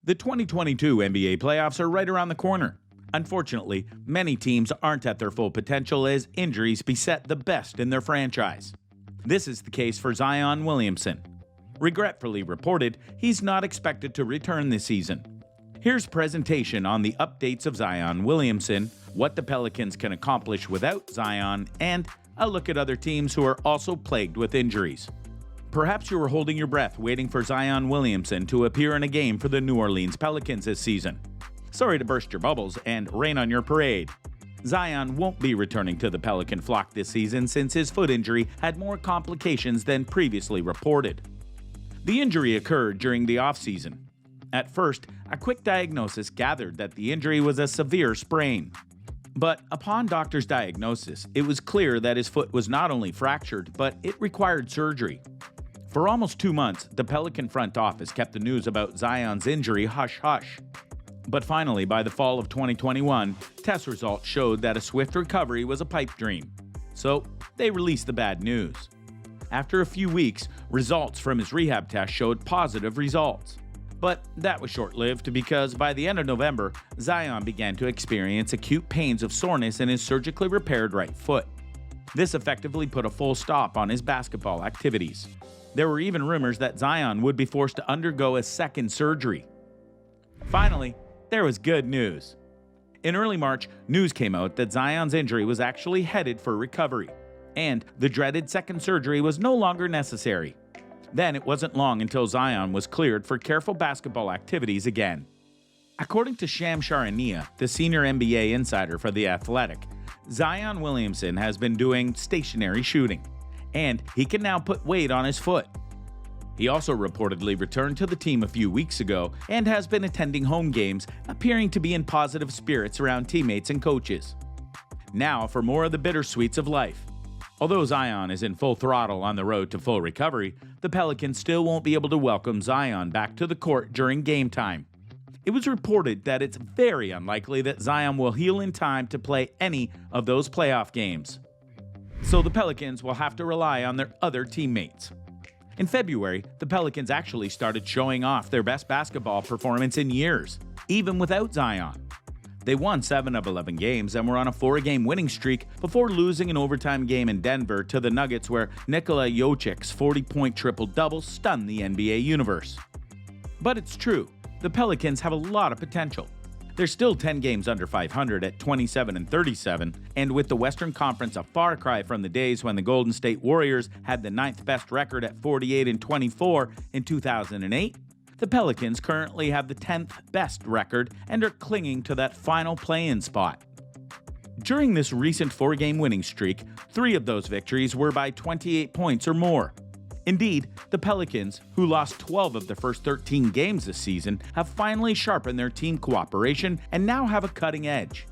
The 2022 NBA playoffs are right around the corner. Unfortunately, many teams aren't at their full potential as injuries beset the best in their franchise. This is the case for Zion Williamson. Regretfully reported, he's not expected to return this season. Here's a presentation on the updates of Zion Williamson, what the Pelicans can accomplish without Zion, and a look at other teams who are also plagued with injuries. Perhaps you were holding your breath waiting for Zion Williamson to appear in a game for the New Orleans Pelicans this season. Sorry to burst your bubbles and rain on your parade. Zion won't be returning to the Pelican flock this season since his foot injury had more complications than previously reported. The injury occurred during the offseason. At first, a quick diagnosis gathered that the injury was a severe sprain. But upon doctor's diagnosis, it was clear that his foot was not only fractured, but it required surgery. For almost 2 months, the Pelican front office kept the news about Zion's injury hush-hush. But finally, by the fall of 2021, test results showed that a swift recovery was a pipe dream. So, they released the bad news. After a few weeks, results from his rehab test showed positive results. But that was short-lived because by the end of November, Zion began to experience acute pains of soreness in his surgically repaired right foot. This effectively put a full stop on his basketball activities. There were even rumors that Zion would be forced to undergo a second surgery. Finally, there was good news. In early March, news came out that Zion's injury was actually headed for recovery, and the dreaded second surgery was no longer necessary. Then it wasn't long until Zion was cleared for careful basketball activities again. According to Sham Charania, the senior NBA insider for The Athletic, Zion Williamson has been doing stationary shooting, and he can now put weight on his foot. He also reportedly returned to the team a few weeks ago and has been attending home games, appearing to be in positive spirits around teammates and coaches. Now for more of the bittersweets of life. Although Zion is in full throttle on the road to full recovery, the Pelicans still won't be able to welcome Zion back to the court during game time. It was reported that it's very unlikely that Zion will heal in time to play any of those playoff games. So the Pelicans will have to rely on their other teammates. In February, the Pelicans actually started showing off their best basketball performance in years, even without Zion. They won 7 of 11 games and were on a 4-game winning streak before losing an overtime game in Denver to the Nuggets where Nikola Jokic's 40-point triple-double stunned the NBA universe. But it's true, the Pelicans have a lot of potential. They're still 10 games under 500 at 27-37, and with the Western Conference a far cry from the days when the Golden State Warriors had the 9th best record at 48-24 in 2008, the Pelicans currently have the 10th best record and are clinging to that final play-in spot. During this recent 4-game winning streak, 3 of those victories were by 28 points or more. Indeed, the Pelicans, who lost 12 of their first 13 games this season, have finally sharpened their team cooperation and now have a cutting edge.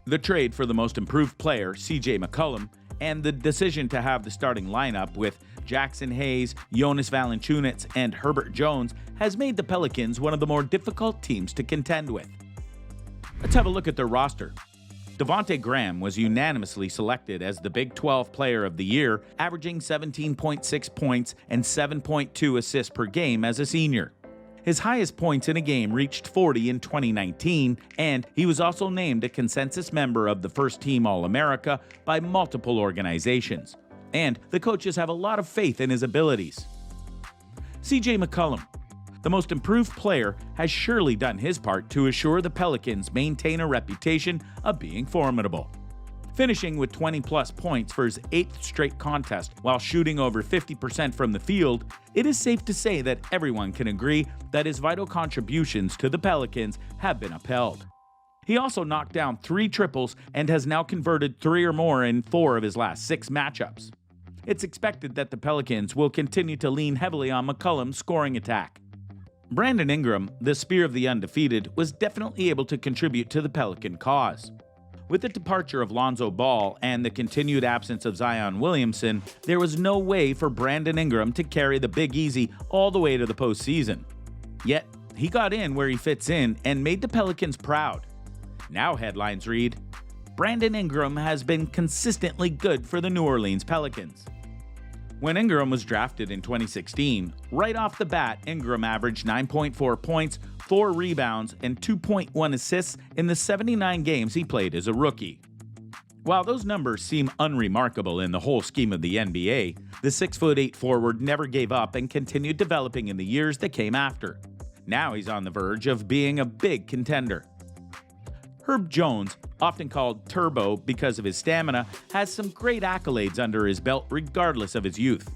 The trade for the most improved player, CJ McCollum, and the decision to have the starting lineup with Jackson Hayes, Jonas Valanciunas, and Herbert Jones has made the Pelicans one of the more difficult teams to contend with. Let's have a look at their roster. Devonte Graham was unanimously selected as the Big 12 Player of the Year, averaging 17.6 points and 7.2 assists per game as a senior. His highest points in a game reached 40 in 2019, and he was also named a consensus member of the First Team All-America by multiple organizations. And the coaches have a lot of faith in his abilities. CJ McCollum, the most improved player, has surely done his part to assure the Pelicans maintain a reputation of being formidable. Finishing with 20-plus points for his 8th straight contest while shooting over 50% from the field, it is safe to say that everyone can agree that his vital contributions to the Pelicans have been upheld. He also knocked down 3 triples and has now converted 3 or more in 4 of his last 6 matchups. It's expected that the Pelicans will continue to lean heavily on McCollum's scoring attack. Brandon Ingram, the spear of the undefeated, was definitely able to contribute to the Pelican cause. With the departure of Lonzo Ball and the continued absence of Zion Williamson, there was no way for Brandon Ingram to carry the Big Easy all the way to the postseason. Yet, he got in where he fits in and made the Pelicans proud. Now headlines read, Brandon Ingram has been consistently good for the New Orleans Pelicans. When Ingram was drafted in 2016, right off the bat, Ingram averaged 9.4 points, 4 rebounds, and 2.1 assists in the 79 games he played as a rookie. While those numbers seem unremarkable in the whole scheme of the NBA, the 6'8" forward never gave up and continued developing in the years that came after. Now he's on the verge of being a big contender. Herb Jones, often called Turbo because of his stamina, has some great accolades under his belt regardless of his youth.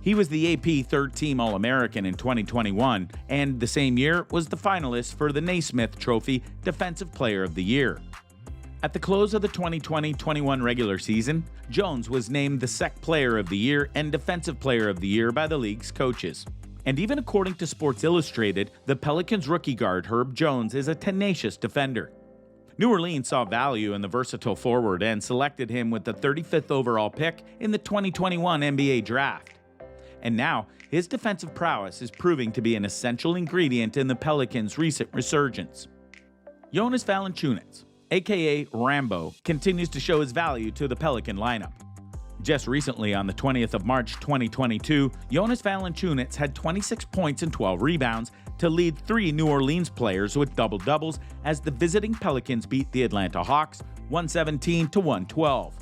He was the AP third-team All-American in 2021, and the same year was the finalist for the Naismith Trophy Defensive Player of the Year. At the close of the 2020-21 regular season, Jones was named the SEC Player of the Year and Defensive Player of the Year by the league's coaches. And even according to Sports Illustrated, the Pelicans rookie guard Herb Jones is a tenacious defender. New Orleans saw value in the versatile forward and selected him with the 35th overall pick in the 2021 NBA Draft. And now, his defensive prowess is proving to be an essential ingredient in the Pelicans' recent resurgence. Jonas Valanciunas, aka Rambo, continues to show his value to the Pelican lineup. Just recently, on the 20th of March 2022, Jonas Valanciunas had 26 points and 12 rebounds to lead 3 New Orleans players with double-doubles as the visiting Pelicans beat the Atlanta Hawks 117-112.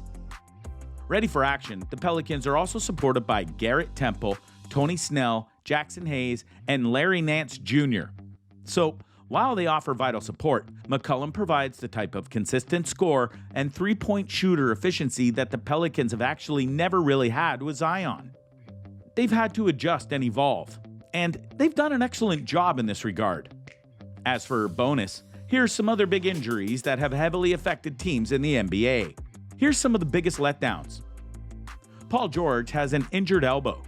Ready for action, the Pelicans are also supported by Garrett Temple, Tony Snell, Jackson Hayes, and Larry Nance Jr. So, while they offer vital support, McCollum provides the type of consistent score and three-point shooter efficiency that the Pelicans have actually never really had with Zion. They've had to adjust and evolve, and they've done an excellent job in this regard. As for bonus, here's some other big injuries that have heavily affected teams in the NBA. Here's some of the biggest letdowns. Paul George has an injured elbow.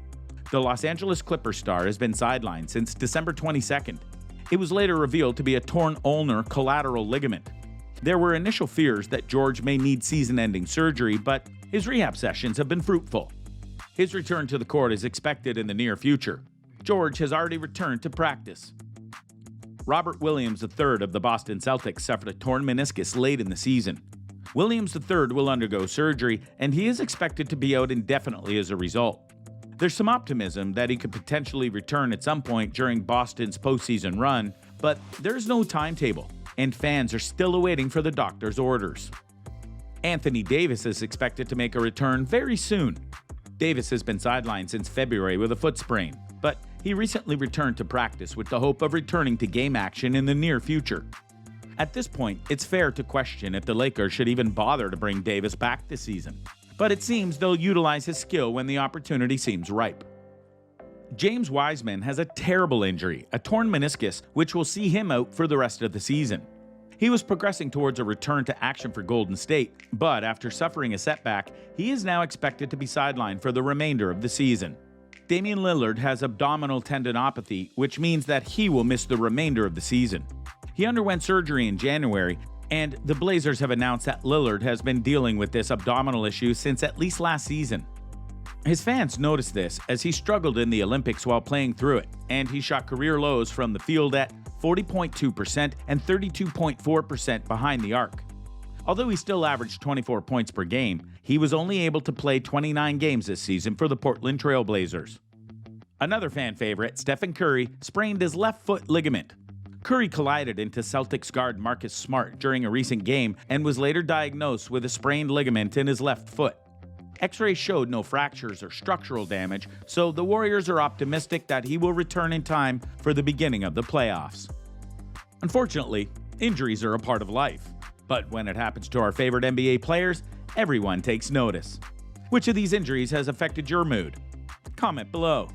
The Los Angeles Clippers star has been sidelined since December 22nd. It was later revealed to be a torn ulnar collateral ligament. There were initial fears that George may need season-ending surgery, but his rehab sessions have been fruitful. His return to the court is expected in the near future. George has already returned to practice. Robert Williams III of the Boston Celtics suffered a torn meniscus late in the season. Williams III will undergo surgery, and he is expected to be out indefinitely as a result. There's some optimism that he could potentially return at some point during Boston's postseason run, but there's no timetable, and fans are still awaiting for the doctor's orders. Anthony Davis is expected to make a return very soon. Davis has been sidelined since February with a foot sprain, but he recently returned to practice with the hope of returning to game action in the near future. At this point, it's fair to question if the Lakers should even bother to bring Davis back this season. But it seems they'll utilize his skill when the opportunity seems ripe. James Wiseman has a terrible injury, a torn meniscus, which will see him out for the rest of the season. He was progressing towards a return to action for Golden State, but after suffering a setback, he is now expected to be sidelined for the remainder of the season. Damian Lillard has abdominal tendinopathy, which means that he will miss the remainder of the season. He underwent surgery in January, and the Blazers have announced that Lillard has been dealing with this abdominal issue since at least last season. His fans noticed this as he struggled in the Olympics while playing through it, and he shot career lows from the field at 40.2% and 32.4% behind the arc. Although he still averaged 24 points per game, he was only able to play 29 games this season for the Portland Trail Blazers. Another fan favorite, Stephen Curry, sprained his left foot ligament. Curry collided into Celtics guard Marcus Smart during a recent game and was later diagnosed with a sprained ligament in his left foot. X-rays showed no fractures or structural damage, so the Warriors are optimistic that he will return in time for the beginning of the playoffs. Unfortunately, injuries are a part of life, but when it happens to our favorite NBA players, everyone takes notice. Which of these injuries has affected your mood? Comment below.